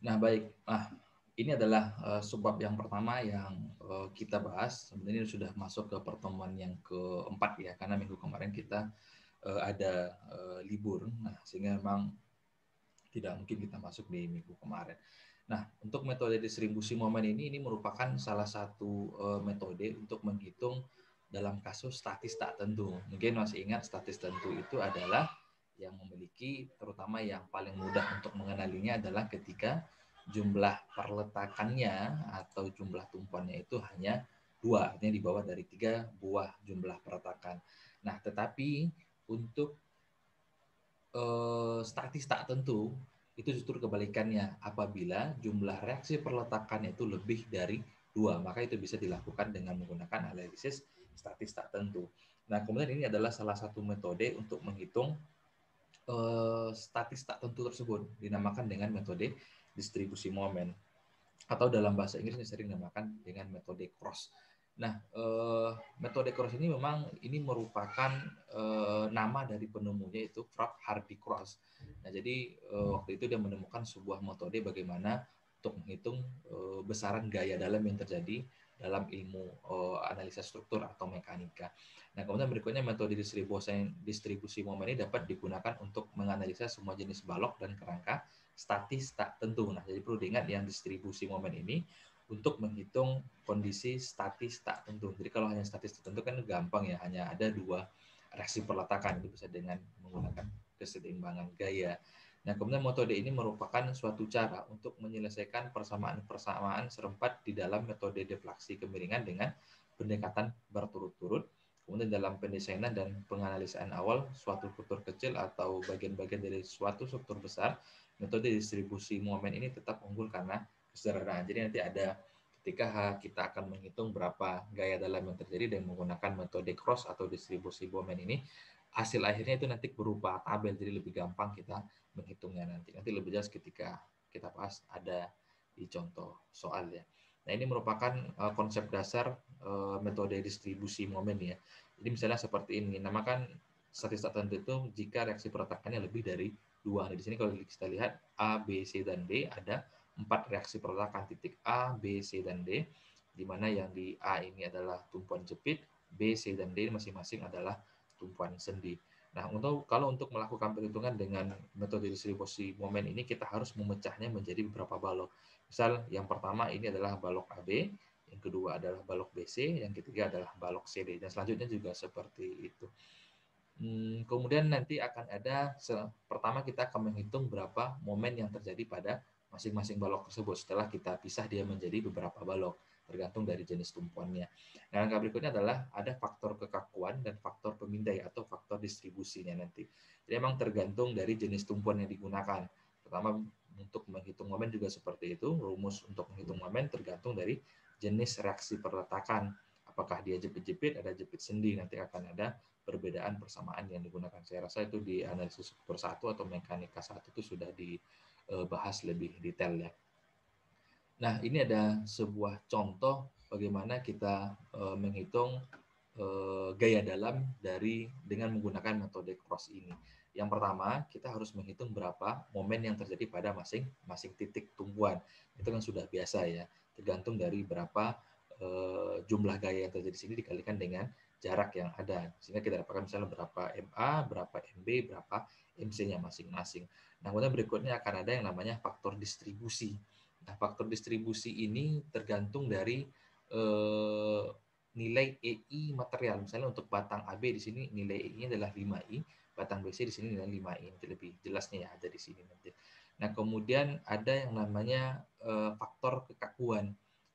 Nah, baik. Nah, ini adalah sebab yang pertama yang kita bahas. Sebenarnya sudah masuk ke pertemuan yang keempat ya, karena minggu kemarin kita ada libur. Nah, sehingga memang tidak mungkin kita masuk di minggu kemarin. Nah, untuk metode distribusi momen ini merupakan salah satu metode untuk menghitung dalam kasus statis tak tentu. Mungkin masih ingat statis tentu itu adalah yang memiliki, terutama yang paling mudah untuk mengenalinya adalah ketika jumlah perletakannya atau jumlah tumpuannya itu hanya dua, artinya di bawah dari 3 buah jumlah peletakan. Nah, tetapi untuk statis tak tentu itu justru kebalikannya. Apabila jumlah reaksi perletakan itu lebih dari 2, maka itu bisa dilakukan dengan menggunakan analisis statis tak tentu. Nah, kemudian ini adalah salah satu metode untuk menghitung statis tak tentu tersebut, dinamakan dengan metode distribusi momen, atau dalam bahasa Inggris sering dinamakan dengan metode cross. Nah, metode cross ini memang ini merupakan nama dari penemunya, itu Frank Hardy Cross. Nah, jadi waktu itu dia menemukan sebuah metode bagaimana untuk menghitung besaran gaya dalam yang terjadi dalam ilmu analisa struktur atau mekanika. Nah, kemudian berikutnya metode distribusi momen ini dapat digunakan untuk menganalisa semua jenis balok dan kerangka statis tak tentu. Nah, jadi perlu diingat yang distribusi momen ini untuk menghitung kondisi statis tak tentu. Jadi kalau hanya statis tertentu kan gampang ya, hanya ada 2 reaksi perletakan, itu bisa dengan menggunakan keseimbangan gaya. Nah, kemudian metode ini merupakan suatu cara untuk menyelesaikan persamaan-persamaan serempat di dalam metode deflaksi kemiringan dengan pendekatan berturut-turut. Kemudian dalam pendesainan dan penganalisaan awal suatu struktur kecil atau bagian-bagian dari suatu struktur besar, metode distribusi momen ini tetap unggul karena kesederhanaan. Jadi nanti ada ketika kita akan menghitung berapa gaya dalam yang terjadi dan menggunakan metode cross atau distribusi momen ini, hasil akhirnya itu nanti berupa tabel, jadi lebih gampang kita menghitungnya nanti. Nanti lebih jelas ketika kita bahas ada di contoh soal ya. Nah, ini merupakan konsep dasar metode distribusi momen ya. Jadi misalnya seperti ini, namakan statistik tertentu itu jika reaksi perletakannya lebih dari 2. Nah, di sini kalau kita lihat A, B, C, dan D ada 4 reaksi perletakan titik A, B, C, dan D, di mana yang di A ini adalah tumpuan jepit, B, C, dan D masing-masing adalah tumpuan sendi. Nah, kalau untuk melakukan perhitungan dengan metode distribusi momen ini, kita harus memecahnya menjadi beberapa balok. Misal, yang pertama ini adalah balok AB, yang kedua adalah balok BC, yang ketiga adalah balok CD, dan selanjutnya juga seperti itu. Kemudian nanti akan ada, pertama kita akan menghitung berapa momen yang terjadi pada masing-masing balok tersebut setelah kita pisah dia menjadi beberapa balok, tergantung dari jenis tumpuannya. Nah, langkah berikutnya adalah ada faktor kekakuan dan faktor pemindai atau faktor distribusinya nanti. Jadi memang tergantung dari jenis tumpuan yang digunakan. Pertama, untuk menghitung momen juga seperti itu, rumus untuk menghitung momen tergantung dari jenis reaksi perletakan. Apakah dia jepit-jepit, ada jepit sendi, nanti akan ada perbedaan persamaan yang digunakan. Saya rasa itu di analisis struktur 1 atau mekanika 1 itu sudah dibahas lebih detail ya. Nah, ini ada sebuah contoh bagaimana kita menghitung gaya dalam dengan menggunakan metode cross ini. Yang pertama, kita harus menghitung berapa momen yang terjadi pada masing-masing titik tumpuan. Itu kan sudah biasa ya, tergantung dari berapa jumlah gaya yang terjadi di sini dikalikan dengan jarak yang ada. Sehingga kita dapatkan misalnya berapa MA, berapa MB, berapa MC-nya masing-masing. Nah, kemudian berikutnya akan ada yang namanya faktor distribusi. Nah, faktor distribusi ini tergantung dari nilai EI material. Misalnya untuk batang AB di sini nilai EI adalah 5I, batang BC di sini nilai 5I. Nanti lebih jelasnya ya ada di sini nanti. Nah, kemudian ada yang namanya faktor kekakuan.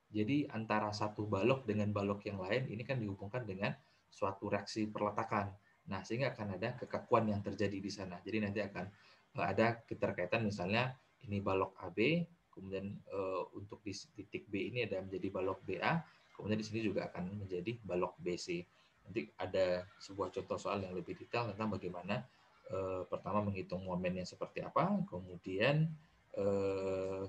Jadi antara satu balok dengan balok yang lain ini kan dihubungkan dengan suatu reaksi perletakan. Nah, sehingga akan ada kekakuan yang terjadi di sana. Jadi nanti akan ada keterkaitan, misalnya ini balok AB, kemudian untuk di titik B ini ada menjadi balok BA, kemudian di sini juga akan menjadi balok BC. Nanti ada sebuah contoh soal yang lebih detail tentang bagaimana pertama menghitung momennya seperti apa, kemudian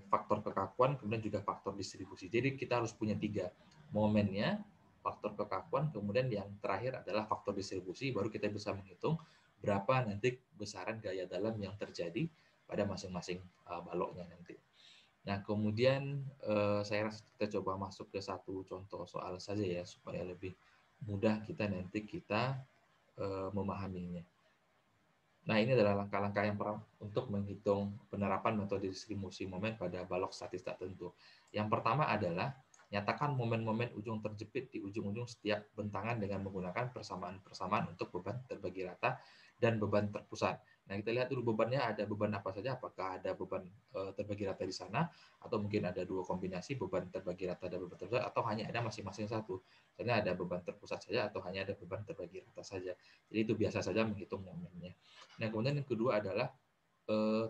faktor kekakuan, kemudian juga faktor distribusi. Jadi kita harus punya 3, momennya, faktor kekakuan, kemudian yang terakhir adalah faktor distribusi, baru kita bisa menghitung berapa nanti besaran gaya dalam yang terjadi pada masing-masing baloknya nanti. Nah, kemudian saya rasa kita coba masuk ke satu contoh soal saja ya, supaya lebih mudah kita memahaminya. Nah, ini adalah langkah-langkah yang untuk menghitung penerapan metode distribusi momen pada balok statis tak tentu. Yang pertama adalah nyatakan momen-momen ujung terjepit di ujung-ujung setiap bentangan dengan menggunakan persamaan-persamaan untuk beban terbagi rata dan beban terpusat. Nah, kita lihat dulu bebannya, ada beban apa saja, apakah ada beban terbagi rata di sana, atau mungkin ada dua kombinasi beban terbagi rata dan beban terpusat, atau hanya ada masing-masing satu. Misalnya ada beban terpusat saja atau hanya ada beban terbagi rata saja. Jadi itu biasa saja menghitung momennya. Nah, kemudian yang kedua adalah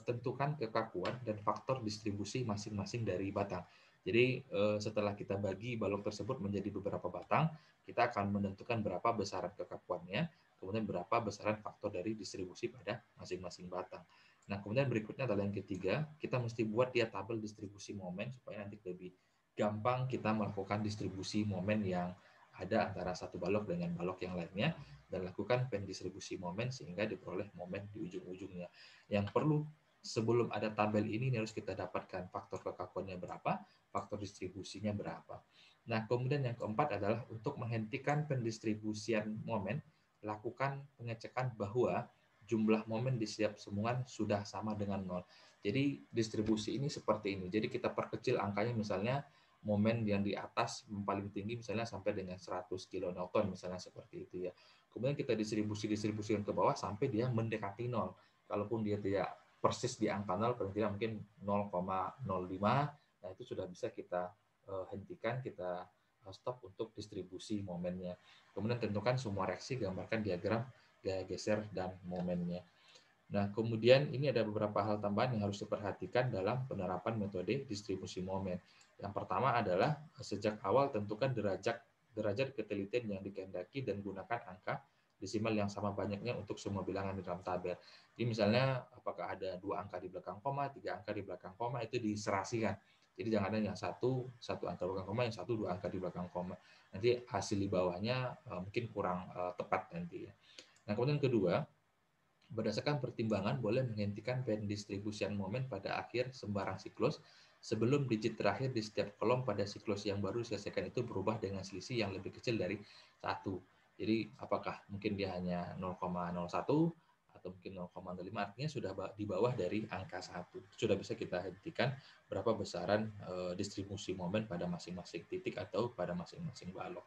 tentukan kekakuan dan faktor distribusi masing-masing dari batang. Jadi setelah kita bagi balok tersebut menjadi beberapa batang, kita akan menentukan berapa besaran kekakuannya, kemudian berapa besaran faktor dari distribusi pada masing-masing batang. Nah, kemudian berikutnya adalah yang ketiga, kita mesti buat dia tabel distribusi momen supaya nanti lebih gampang kita melakukan distribusi momen yang ada antara satu balok dengan balok yang lainnya, dan lakukan pendistribusi momen sehingga diperoleh momen di ujung-ujungnya. Yang perlu sebelum ada tabel ini harus kita dapatkan faktor kekakuannya berapa, faktor distribusinya berapa. Nah, kemudian yang keempat adalah untuk menghentikan pendistribusian momen, lakukan pengecekan bahwa jumlah momen di setiap sambungan sudah sama dengan 0. Jadi distribusi ini seperti ini. Jadi kita perkecil angkanya, misalnya momen yang di atas paling tinggi misalnya sampai dengan 100 kilonewton misalnya, seperti itu ya. Kemudian kita distribusikan ke bawah sampai dia mendekati 0. Kalaupun dia tidak persis di angka 0, paling tidak mungkin 0,05, nah itu sudah bisa kita hentikan, kita stop untuk distribusi momennya. Kemudian tentukan semua reaksi, gambarkan diagram gaya geser dan momennya. Nah, kemudian ini ada beberapa hal tambahan yang harus diperhatikan dalam penerapan metode distribusi momen. Yang pertama adalah sejak awal tentukan derajat ketelitian yang dikehendaki dan gunakan angka desimal yang sama banyaknya untuk semua bilangan di dalam tabel. Jadi misalnya apakah ada 2 angka di belakang koma, 3 angka di belakang koma, itu diserasikan. Jadi jangan ada yang satu angka di belakang koma, yang satu 2 angka di belakang koma. Nanti hasil di bawahnya mungkin kurang tepat nanti ya. Nah, kemudian kedua, berdasarkan pertimbangan boleh menghentikan pendistribusian momen pada akhir sembarang siklus sebelum digit terakhir di setiap kolom pada siklus yang baru diselesaikan itu berubah dengan selisih yang lebih kecil dari 1. Jadi apakah mungkin dia hanya 0,01 atau mungkin 0,05, artinya sudah di bawah dari angka 1. Sudah bisa kita hentikan berapa besaran distribusi momen pada masing-masing titik atau pada masing-masing balok.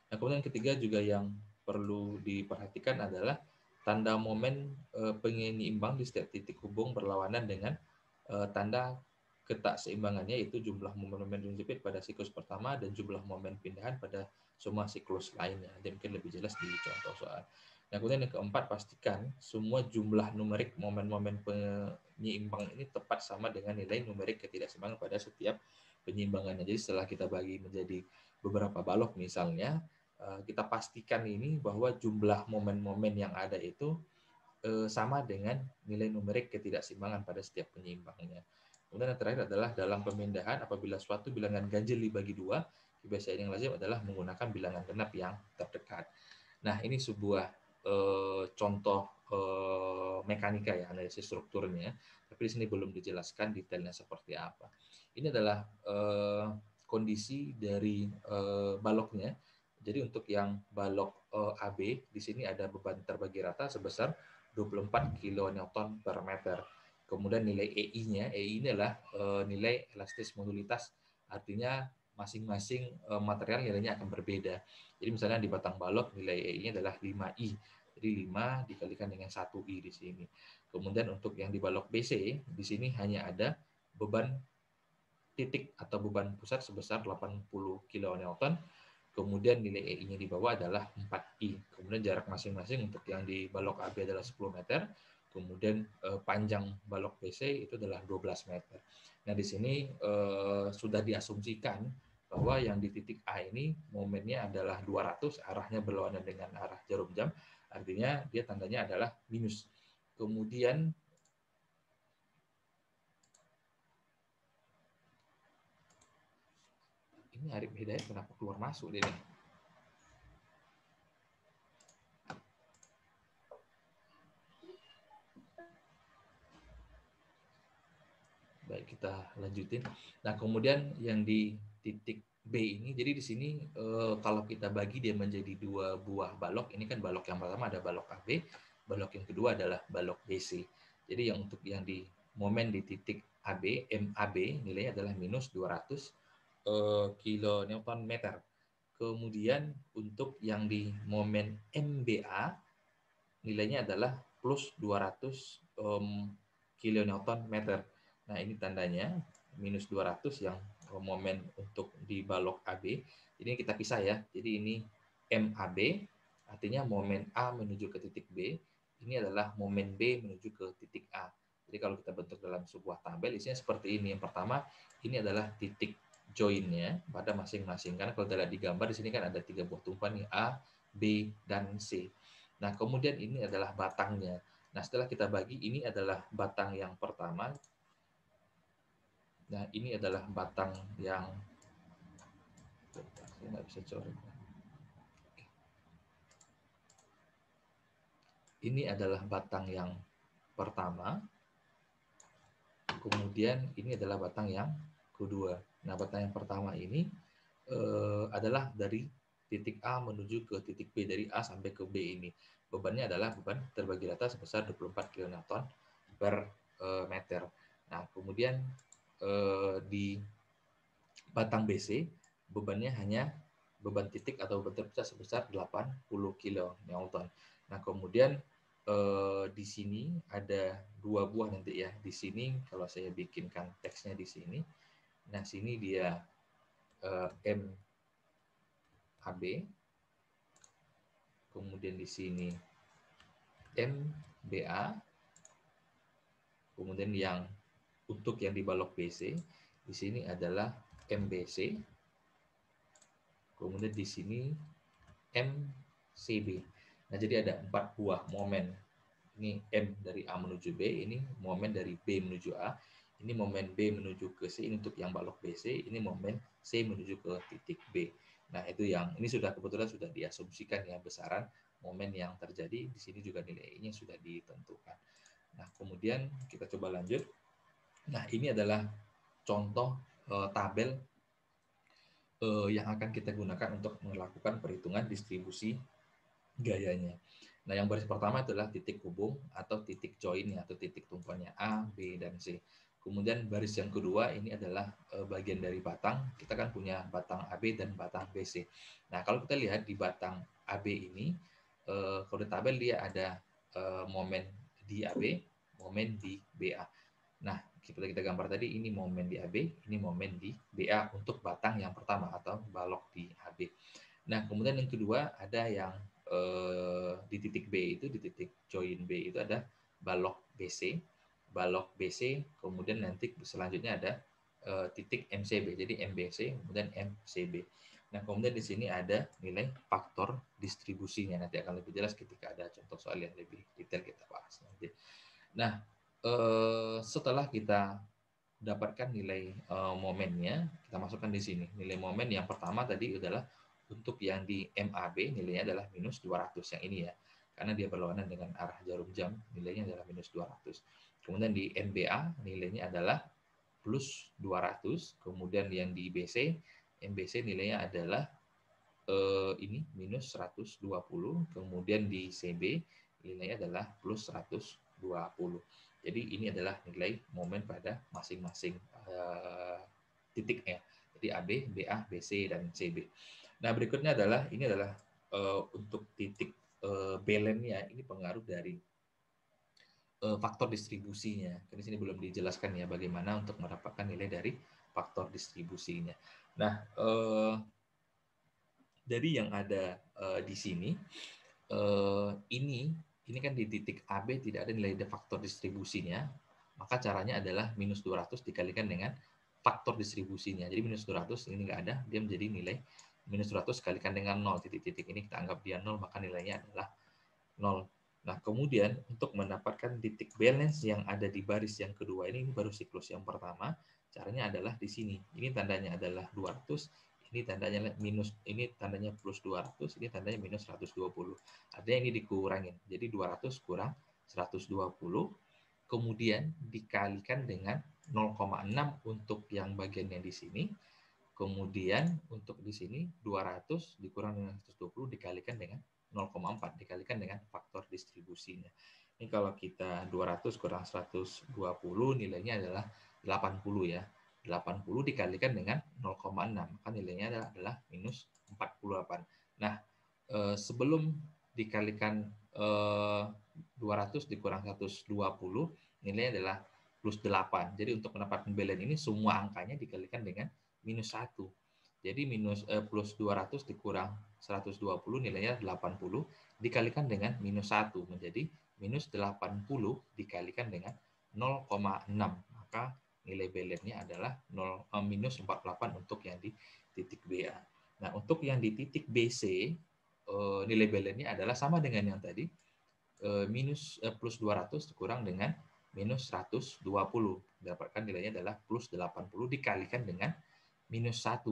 Nah, kemudian ketiga juga yang perlu diperhatikan adalah tanda momen penyeimbang di setiap titik hubung berlawanan dengan tanda ketakseimbangannya, yaitu jumlah momen terjepit pada siklus pertama dan jumlah momen pindahan pada semua siklus lainnya. Jadi mungkin lebih jelas di contoh soal. Nah, kemudian yang keempat, pastikan semua jumlah numerik momen-momen penyeimbang ini tepat sama dengan nilai numerik ketidakseimbangan pada setiap penyeimbangannya. Jadi setelah kita bagi menjadi beberapa balok misalnya, kita pastikan ini bahwa jumlah momen-momen yang ada itu sama dengan nilai numerik ketidakseimbangan pada setiap penyeimbangnya. Kemudian yang terakhir adalah dalam pemindahan, apabila suatu bilangan ganjil dibagi 2, kebiasaan yang lazim adalah menggunakan bilangan genap yang terdekat. Nah, ini sebuah contoh mekanika ya, analisis strukturnya, tapi di sini belum dijelaskan detailnya seperti apa. Ini adalah kondisi dari baloknya. Jadi untuk yang balok AB di sini ada beban terbagi rata sebesar 24 kN per meter. Kemudian nilai EI-nya, EI ini adalah nilai elastis modulitas, artinya masing-masing material nilainya akan berbeda. Jadi misalnya di batang balok nilai EI-nya adalah 5I. Jadi 5 dikalikan dengan 1I di sini. Kemudian untuk yang di balok BC, di sini hanya ada beban titik atau beban pusat sebesar 80 kN. Kemudian nilai EI-nya di bawah adalah 4I. Kemudian jarak masing-masing untuk yang di balok AB adalah 10 meter. Kemudian panjang balok BC itu adalah 12 meter. Nah, di sini sudah diasumsikan bahwa yang di titik A ini momennya adalah 200, arahnya berlawanan dengan arah jarum jam. Artinya dia tandanya adalah minus. Kemudian ini Arif Hidayat kenapa keluar masuk dia nih? Baik. kita lanjutin. Nah, kemudian yang di titik B ini, jadi di sini kalau kita bagi dia menjadi dua buah balok, ini kan balok yang pertama ada balok AB, balok yang kedua adalah balok BC. Jadi yang untuk yang di momen di titik AB, MAB nilainya adalah minus 200 kilonewton meter. Kemudian untuk yang di momen MBA nilainya adalah plus 200 kilonewton meter. Nah, ini tandanya minus 200 yang momen untuk di balok AB. Ini kita pisah ya. Jadi ini MAB, artinya momen A menuju ke titik B. Ini adalah momen B menuju ke titik A. Jadi kalau kita bentuk dalam sebuah tabel, isinya seperti ini. Yang pertama, ini adalah titik joinnya pada masing-masing. Karena kalau kita lihat di gambar, di sini kan ada 3 buah tumpuan, nih, A, B, dan C. Nah, kemudian ini adalah batangnya. Nah, setelah kita bagi, ini adalah batang yang pertama. Nah, ini adalah batang yang... Saya nggak bisa coret. Ini adalah batang yang pertama. Kemudian ini adalah batang yang kedua. Nah, batang yang pertama ini adalah dari titik A menuju ke titik B, dari A sampai ke B ini. Bebannya adalah beban terbagi rata sebesar 24 kN per meter. Nah, kemudian di batang BC, bebannya hanya beban titik atau beban terpecah sebesar 80 kN. Nah, kemudian di sini ada 2 buah nanti ya. Di sini kalau saya bikinkan teksnya di sini, nah sini dia MAB, kemudian di sini MBA, kemudian yang untuk yang di balok BC, di sini adalah MBC, kemudian di sini MCB. Nah, jadi ada 4 buah momen. Ini M dari A menuju B, ini momen dari B menuju A, ini momen B menuju ke C, ini untuk yang balok BC, ini momen C menuju ke titik B. Nah, itu yang ini sudah kebetulan sudah diasumsikan ya besaran momen yang terjadi. Di sini juga nilainya sudah ditentukan. Nah, kemudian kita coba lanjut. Nah, ini adalah contoh tabel yang akan kita gunakan untuk melakukan perhitungan distribusi gayanya. Nah, yang baris pertama adalah titik hubung atau titik joinnya atau titik tumpuannya A, B, dan C. Kemudian baris yang kedua ini adalah bagian dari batang. Kita kan punya batang AB dan batang BC. Nah, kalau kita lihat di batang AB ini, kalau di tabel dia ada momen di AB, momen di BA. Nah, seperti kita gambar tadi, ini momen di AB, ini momen di BA untuk batang yang pertama atau balok di AB. Nah, kemudian yang kedua ada yang di titik B itu, di titik join B itu ada balok BC, kemudian nanti selanjutnya ada titik MCB, jadi MBC, kemudian MCB. Nah, kemudian di sini ada nilai faktor distribusinya, nanti akan lebih jelas ketika ada contoh soal yang lebih detail kita bahas nanti. Nah, setelah kita dapatkan nilai momennya, kita masukkan di sini. Nilai momen yang pertama tadi adalah untuk yang di MAB nilainya adalah minus 200 yang ini ya. Karena dia berlawanan dengan arah jarum jam, nilainya adalah minus 200. Kemudian di MBA nilainya adalah plus 200. Kemudian yang di MBC nilainya adalah ini minus 120. Kemudian di CB nilainya adalah plus 120. Jadi ini adalah nilai momen pada masing-masing titiknya. Jadi AB, BA, BC, dan CB. Nah, berikutnya adalah ini adalah untuk titik balance-nya, ini pengaruh dari faktor distribusinya. Di sini belum dijelaskan ya bagaimana untuk mendapatkan nilai dari faktor distribusinya. Nah, dari yang ada di sini, ini kan di titik AB tidak ada nilai faktor distribusinya, maka caranya adalah minus 200 dikalikan dengan faktor distribusinya. Jadi minus 200 ini nggak ada, dia menjadi nilai minus 200 kalikan dengan 0. Titik-titik ini kita anggap dia 0, maka nilainya adalah 0. Nah, kemudian untuk mendapatkan titik balance yang ada di baris yang kedua ini baru siklus yang pertama, caranya adalah di sini. Ini tandanya adalah 200, ini tandanya minus, ini tandanya plus 200, ini tandanya minus 120. Artinya ini dikurangin. Jadi 200 kurang 120, kemudian dikalikan dengan 0,6 untuk yang bagian yang di sini. Kemudian untuk di sini 200 dikurang dengan 120 dikalikan dengan 0,4 dikalikan dengan faktor distribusinya. Ini kalau kita 200 kurang 120 nilainya adalah 80 ya. 80 dikalikan dengan 0,6 maka nilainya adalah minus 48. Nah, sebelum dikalikan 200 dikurang 120 nilainya adalah plus 8. Jadi untuk mendapatkan belen ini semua angkanya dikalikan dengan minus 1. Jadi plus 200 dikurang 120 nilainya 80 dikalikan dengan minus 1 menjadi minus 80 dikalikan dengan 0,6. Maka nilai belennya adalah minus 48 untuk yang di titik BA. Nah, untuk yang di titik BC nilai belennya adalah sama dengan yang tadi plus 200 dikurang dengan minus 120. Dapatkan nilainya adalah plus 80 dikalikan dengan minus 1.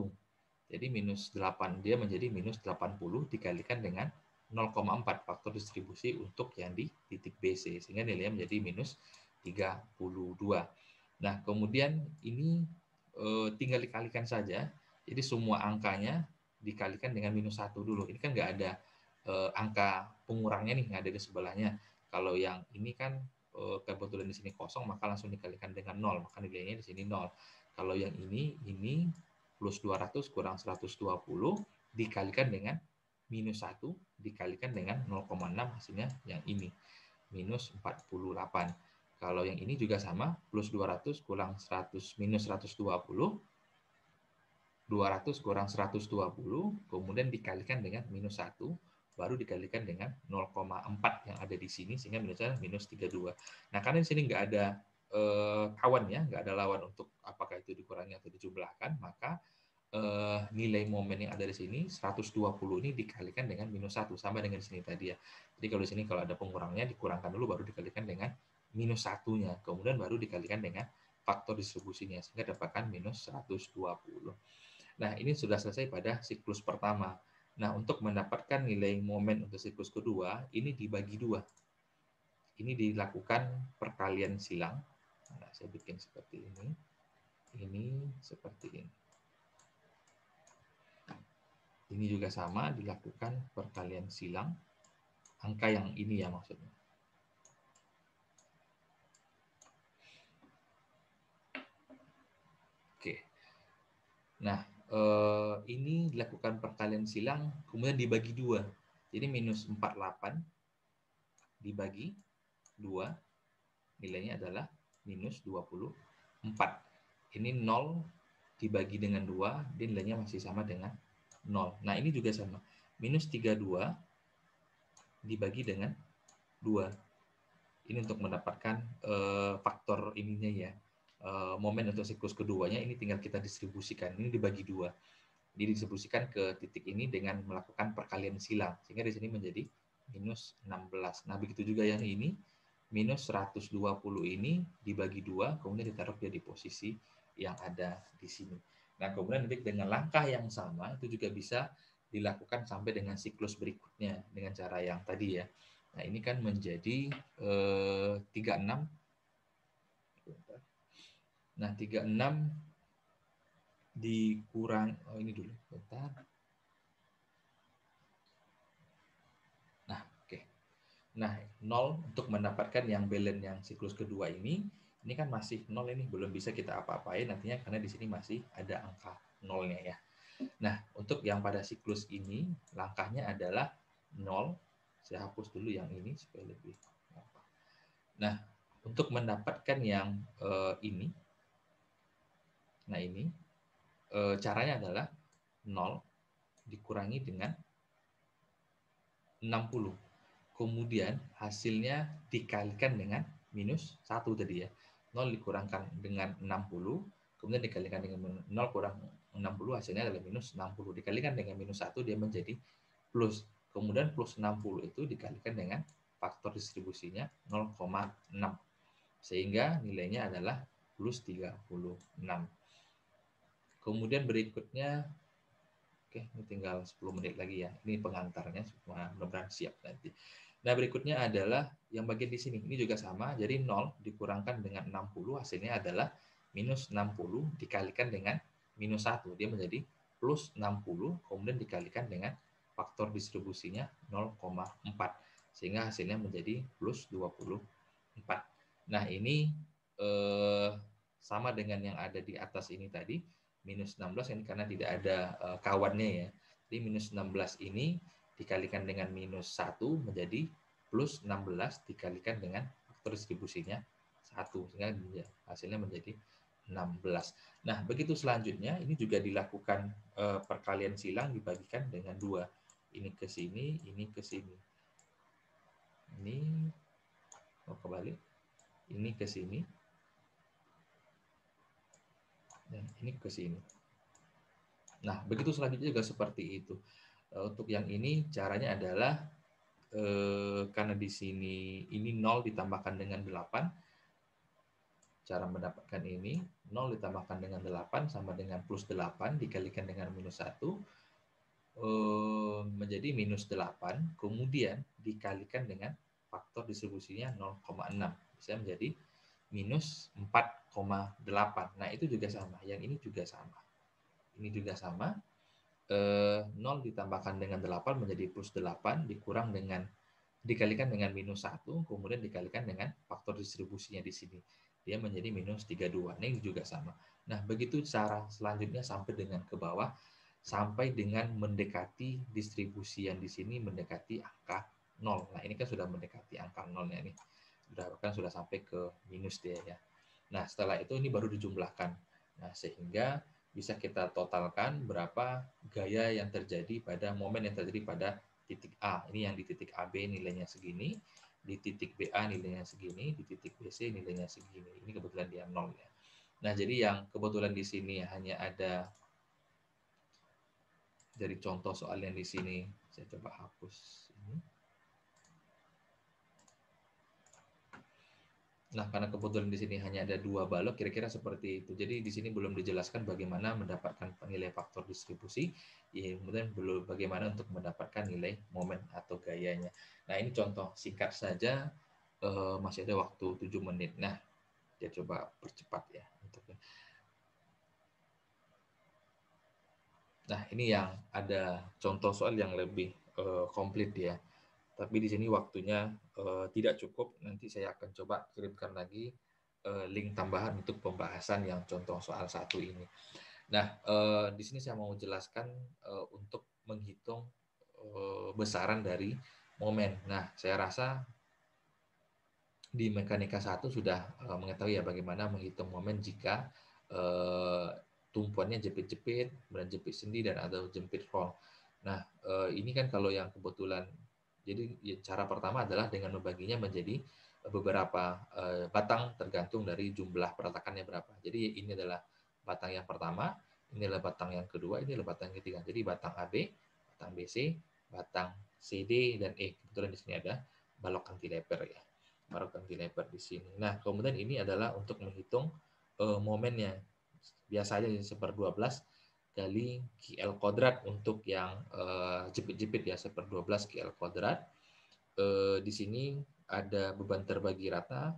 Jadi minus 8 dia menjadi minus 80 dikalikan dengan 0,4 faktor distribusi untuk yang di titik BC sehingga nilainya menjadi minus 32. Nah, kemudian ini tinggal dikalikan saja. Jadi semua angkanya dikalikan dengan minus 1 dulu. Ini kan nggak ada angka pengurangnya nih yang ada di sebelahnya. Kalau yang ini kan kebetulan di sini kosong maka langsung dikalikan dengan 0, maka nilainya di sini 0. Kalau yang ini plus 200 kurang 120 dikalikan dengan minus 1 dikalikan dengan 0,6 hasilnya yang ini minus 48. Kalau yang ini juga sama, plus 200 kurang 100 minus 120 200 kurang 120 kemudian dikalikan dengan minus 1 baru dikalikan dengan 0,4 yang ada di sini sehingga minusnya minus 32. Nah, karena di sini nggak ada kawan ya, nggak ada lawan untuk apakah itu dikurangi atau dijumlahkan, maka nilai momen yang ada di sini 120 ini dikalikan dengan minus 1 sama dengan di sini tadi ya. Jadi kalau di sini kalau ada pengurangnya dikurangkan dulu baru dikalikan dengan minus 1-nya, kemudian baru dikalikan dengan faktor distribusinya sehingga dapatkan minus 120. Nah, ini sudah selesai pada siklus pertama. Nah, untuk mendapatkan nilai momen untuk siklus kedua, ini dibagi dua. Ini dilakukan perkalian silang. Nah, saya bikin seperti ini. Ini seperti ini. Ini juga sama, dilakukan perkalian silang. Angka yang ini ya maksudnya. Oke. Nah, ini dilakukan perkalian silang, kemudian dibagi dua. Jadi minus 48 dibagi 2, nilainya adalah minus 24. Ini 0 dibagi dengan 2, dia nilainya masih sama dengan 0. Nah, ini juga sama. Minus 32 dibagi dengan 2. Ini untuk mendapatkan faktor ininya ya. Momen untuk siklus keduanya ini tinggal kita distribusikan. Ini dibagi 2. Didistribusikan ke titik ini dengan melakukan perkalian silang. Sehingga di sini menjadi minus 16. Nah, begitu juga yang ini. Minus 120 ini dibagi 2, kemudian ditaruh dia di posisi yang ada di sini. Nah, kemudian nanti dengan langkah yang sama, itu juga bisa dilakukan sampai dengan siklus berikutnya, dengan cara yang tadi ya. Nah, ini kan menjadi 36. Nah, 36 dikurang, oh ini dulu, bentar. Nah, oke. Nah, 0 untuk mendapatkan yang belen yang siklus kedua ini kan masih 0 ini, belum bisa kita apa-apain nantinya karena di sini masih ada angka 0-nya ya. Nah, untuk yang pada siklus ini, langkahnya adalah 0. Saya hapus dulu yang ini supaya lebih. Nah, untuk mendapatkan yang ini, nah ini, caranya adalah 0 dikurangi dengan 60. Kemudian hasilnya dikalikan dengan minus 1 tadi ya. 0 dikurangkan dengan 60, kemudian dikalikan dengan 0 kurang 60, hasilnya adalah minus 60. Dikalikan dengan minus 1, dia menjadi plus. Kemudian plus 60 itu dikalikan dengan faktor distribusinya 0,6. Sehingga nilainya adalah plus 36. Kemudian berikutnya, oke, ini tinggal 10 menit lagi ya. Ini pengantarnya, semua mudah-mudahan siap nanti. Nah, berikutnya adalah yang bagian di sini. Ini juga sama. Jadi 0 dikurangkan dengan 60, hasilnya adalah minus 60 dikalikan dengan minus 1. Dia menjadi plus 60, kemudian dikalikan dengan faktor distribusinya 0,4. Sehingga hasilnya menjadi plus 24. Nah, ini sama dengan yang ada di atas ini tadi, minus 16 ini karena tidak ada kawannya ya. Jadi minus 16 ini dikalikan dengan minus 1 menjadi plus 16 dikalikan dengan faktor distribusinya 1. Sehingga hasilnya menjadi 16. Nah, begitu selanjutnya, ini juga dilakukan perkalian silang dibagikan dengan 2. Ini ke sini, ini ke sini. Ini mau kembali. Ini ke sini. Dan ini ke sini. Nah, begitu selanjutnya juga seperti itu. Untuk yang ini caranya adalah karena di sini ini 0 ditambahkan dengan 8. Cara mendapatkan ini 0 ditambahkan dengan 8 sama dengan plus 8 dikalikan dengan minus 1 menjadi minus 8, kemudian dikalikan dengan faktor distribusinya 0,6. Bisa menjadi minus 4,8. Nah, itu juga sama. Yang ini juga sama. Ini juga sama. 0 ditambahkan dengan 8 menjadi plus 8 dikalikan dengan minus 1, kemudian dikalikan dengan faktor distribusinya di sini. Dia menjadi minus 32. Nah, ini juga sama. Nah, begitu cara selanjutnya sampai dengan ke bawah, sampai dengan mendekati distribusi yang di sini mendekati angka 0. Nah, ini kan sudah mendekati angka 0-nya nih. Sudah sampai ke minus dia ya. Nah, setelah itu ini baru dijumlahkan. Nah, sehingga bisa kita totalkan berapa gaya yang terjadi pada momen yang terjadi pada titik A. Ini yang di titik AB nilainya segini, di titik BA nilainya segini, di titik BC nilainya segini. Ini kebetulan dia 0 ya. Nah, jadi yang kebetulan di sini hanya ada dari contoh soal yang di sini. Saya coba hapus ini. Nah, karena kebetulan di sini hanya ada 2 balok, kira-kira seperti itu. Jadi di sini belum dijelaskan bagaimana mendapatkan nilai faktor distribusi, ya, kemudian belum bagaimana untuk mendapatkan nilai momen atau gayanya. Nah, ini contoh singkat saja, masih ada waktu 7 menit. Nah, saya coba percepat ya untuknya. Nah, ini yang ada contoh soal yang lebih komplit ya. Tapi di sini waktunya tidak cukup. Nanti saya akan coba kirimkan lagi link tambahan untuk pembahasan yang contoh soal 1 ini. Nah, di sini saya mau jelaskan untuk menghitung besaran dari momen. Nah, saya rasa di mekanika 1 sudah mengetahui ya bagaimana menghitung momen jika tumpuannya jepit-jepit, kemudian jepit sendi dan atau jepit roll. Nah, ini kan kalau yang kebetulan, jadi cara pertama adalah dengan membaginya menjadi beberapa batang tergantung dari jumlah peletakannya berapa. Jadi ini adalah batang yang pertama, ini adalah batang yang kedua, ini adalah batang yang ketiga. Jadi batang AB, batang BC, batang CD dan E. Kebetulan di sini ada balok cantilever ya. Balok cantilever di sini. Nah, kemudian ini adalah untuk menghitung momennya. Biasanya 1/12 kali QL kuadrat untuk yang jepit-jepit ya 1/12 QL kuadrat. Di sini ada beban terbagi rata.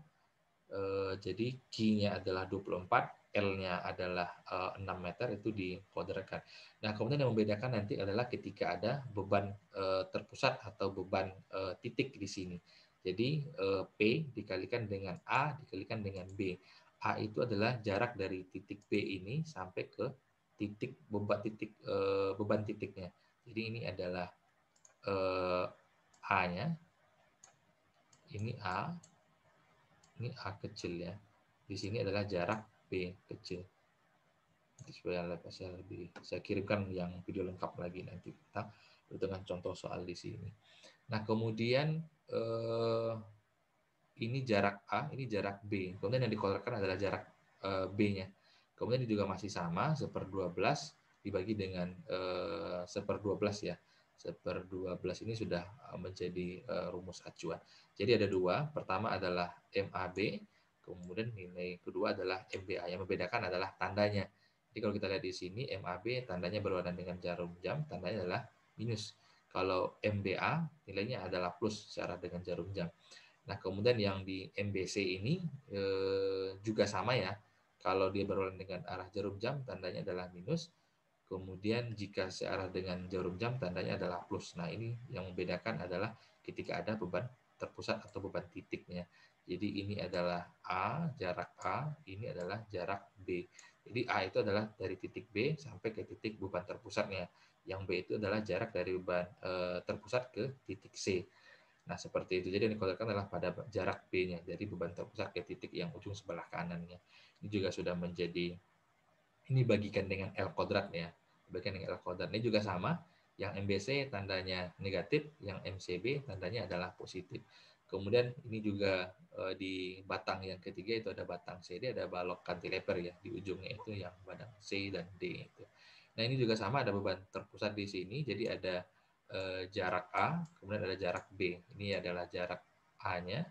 Jadi Q-nya adalah 24, L-nya adalah 6 meter, itu dikuadratkan. Nah, kemudian yang membedakan nanti adalah ketika ada beban terpusat atau beban titik di sini. Jadi P dikalikan dengan A dikalikan dengan B. A itu adalah jarak dari titik B ini sampai ke titik beban titiknya. Jadi ini adalah A-nya. Ini A. Ini A kecil ya. Di sini adalah jarak B kecil. Nanti supaya saya kirimkan yang video lengkap lagi nanti kita dengan contoh soal di sini. Nah, kemudian ini jarak A, ini jarak B. Kemudian yang dikuadratkan adalah jarak B-nya. Kemudian ini juga masih sama, 1/12 dibagi dengan 1/12 ya. 1/12 ini sudah menjadi rumus acuan. Jadi ada 2. Pertama adalah MAB, kemudian nilai kedua adalah MBA. Yang membedakan adalah tandanya. Jadi kalau kita lihat di sini, MAB tandanya berwarna dengan jarum jam, tandanya adalah minus. Kalau MBA nilainya adalah plus secara dengan jarum jam. Nah, kemudian yang di MBC ini juga sama ya. Kalau dia berlawanan dengan arah jarum jam, tandanya adalah minus. Kemudian jika searah dengan jarum jam, tandanya adalah plus. Nah, ini yang membedakan adalah ketika ada beban terpusat atau beban titiknya. Jadi ini adalah A, jarak A, ini adalah jarak B. Jadi A itu adalah dari titik B sampai ke titik beban terpusatnya. Yang B itu adalah jarak dari beban terpusat ke titik C. Nah, seperti itu. Jadi yang dikotakkan adalah pada jarak B-nya, dari beban terpusat ke titik yang ujung sebelah kanannya. Ini juga sudah menjadi, ini bagikan dengan L kuadrat ya. Bagikan dengan L kuadrat. Ini juga sama, yang MBC tandanya negatif, yang MCB tandanya adalah positif. Kemudian ini juga di batang yang ketiga itu ada batang CD, ada balok cantilever ya, di ujungnya itu yang batang C dan D itu. Nah, ini juga sama, ada beban terpusat di sini, jadi ada jarak A, kemudian ada jarak B. Ini adalah jarak A-nya,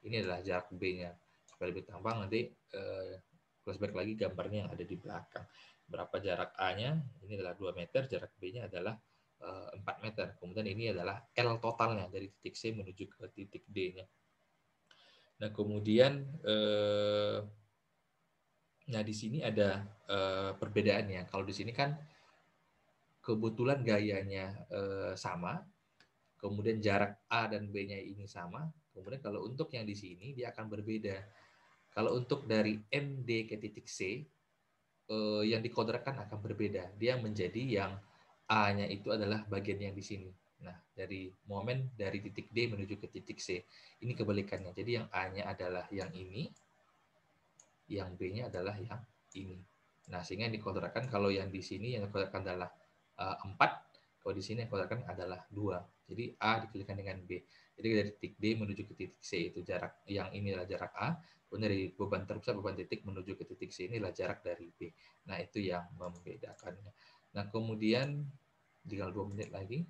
ini adalah jarak B-nya. Supaya lebih gampang nanti flashback lagi gambarnya yang ada di belakang. Berapa jarak A-nya? Ini adalah 2 meter, jarak B-nya adalah 4 meter. Kemudian ini adalah L totalnya dari titik C menuju ke titik D-nya. Nah, kemudian nah di sini ada perbedaannya. Kalau di sini kan kebetulan gayanya sama, kemudian jarak A dan B-nya ini sama. Kemudian kalau untuk yang di sini dia akan berbeda. Kalau untuk dari MD ke titik C, yang dikodratkan akan berbeda. Dia menjadi yang A-nya itu adalah bagian yang di sini. Nah, dari momen dari titik D menuju ke titik C. Ini kebalikannya. Jadi yang A-nya adalah yang ini, yang B-nya adalah yang ini. Nah, sehingga yang dikodratkan kalau yang di sini yang dikodratkan adalah 4, kalau di sini yang dikodratkan adalah 2. Jadi A dikalikan dengan B. Jadi dari titik D menuju ke titik C itu jarak, yang ini adalah jarak A, kemudian dari beban terpusat beban titik menuju ke titik C ini adalah jarak dari B. Nah, itu yang membedakannya. Nah, kemudian tinggal 2 menit lagi,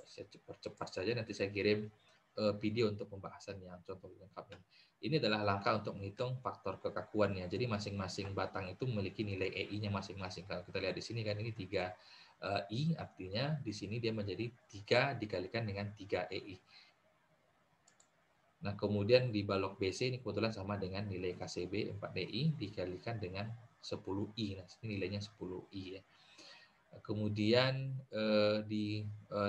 saya cepat saja, nanti saya kirim video untuk pembahasan yang contoh lengkapnya. Ini adalah langkah untuk menghitung faktor kekakuannya. Jadi masing-masing batang itu memiliki nilai EI-nya masing-masing. Kalau kita lihat di sini kan ini 3 I, artinya di sini dia menjadi 3 dikalikan dengan 3 EI. Nah, kemudian di balok BC ini kebetulan sama dengan nilai KCB 4 DI dikalikan dengan 10 I. Nah, ini nilainya 10 I ya. Kemudian di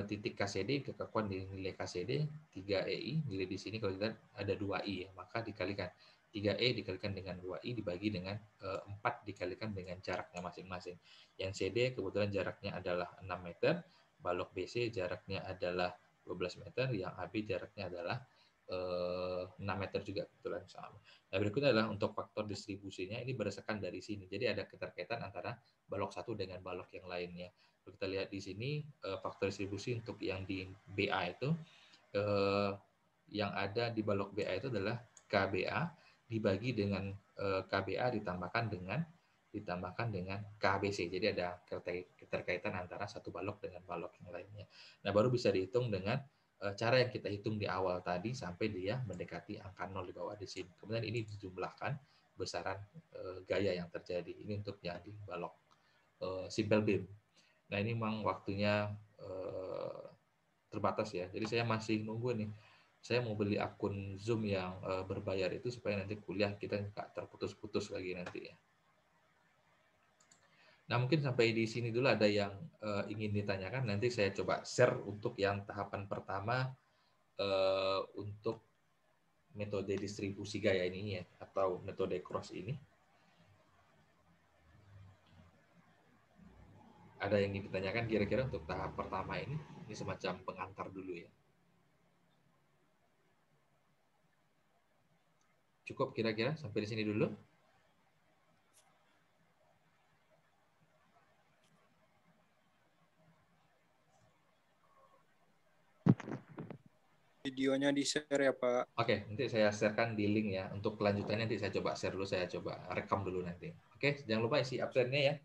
titik KCD, kekakuan di nilai KCD 3 EI, nilai di sini kalau kita ada 2 I ya, maka dikalikan 3E dikalikan dengan 2I dibagi dengan 4 dikalikan dengan jaraknya masing-masing. Yang CD kebetulan jaraknya adalah 6 meter, balok BC jaraknya adalah 12 meter, yang AB jaraknya adalah 6 meter juga kebetulan sama. Nah, berikutnya adalah untuk faktor distribusinya, ini berdasarkan dari sini. Jadi ada keterkaitan antara balok satu dengan balok yang lainnya. Kalau kita lihat di sini faktor distribusi untuk yang di BA itu yang ada di balok BA itu adalah KBA dibagi dengan KBA ditambahkan dengan KBC. Jadi ada keterkaitan antara satu balok dengan balok yang lainnya. Nah, baru bisa dihitung dengan cara yang kita hitung di awal tadi sampai dia mendekati angka 0 di bawah di sini. Kemudian ini dijumlahkan besaran gaya yang terjadi. Ini untuk yang di balok simple beam. Nah, ini memang waktunya terbatas ya. Jadi saya masih nunggu nih. Saya mau beli akun Zoom yang berbayar itu supaya nanti kuliah kita nggak terputus-putus lagi nanti ya. Nah, mungkin sampai di sini dulu ada yang ingin ditanyakan. Nanti saya coba share untuk yang tahapan pertama untuk metode distribusi gaya ini ya, atau metode cross ini. Ada yang ingin ditanyakan kira-kira untuk tahap pertama ini? Ini semacam pengantar dulu ya. Cukup kira-kira sampai di sini dulu? Videonya di-share ya, Pak. Oke, nanti saya sharekan di link ya. Untuk kelanjutannya nanti saya coba share dulu, saya coba rekam dulu nanti. Oke, jangan lupa isi absennya ya.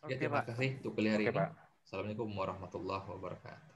Oke, Oke, terima Pak. kasih untuk kuliah hari Oke, ini. Pak. Assalamualaikum warahmatullahi wabarakatuh.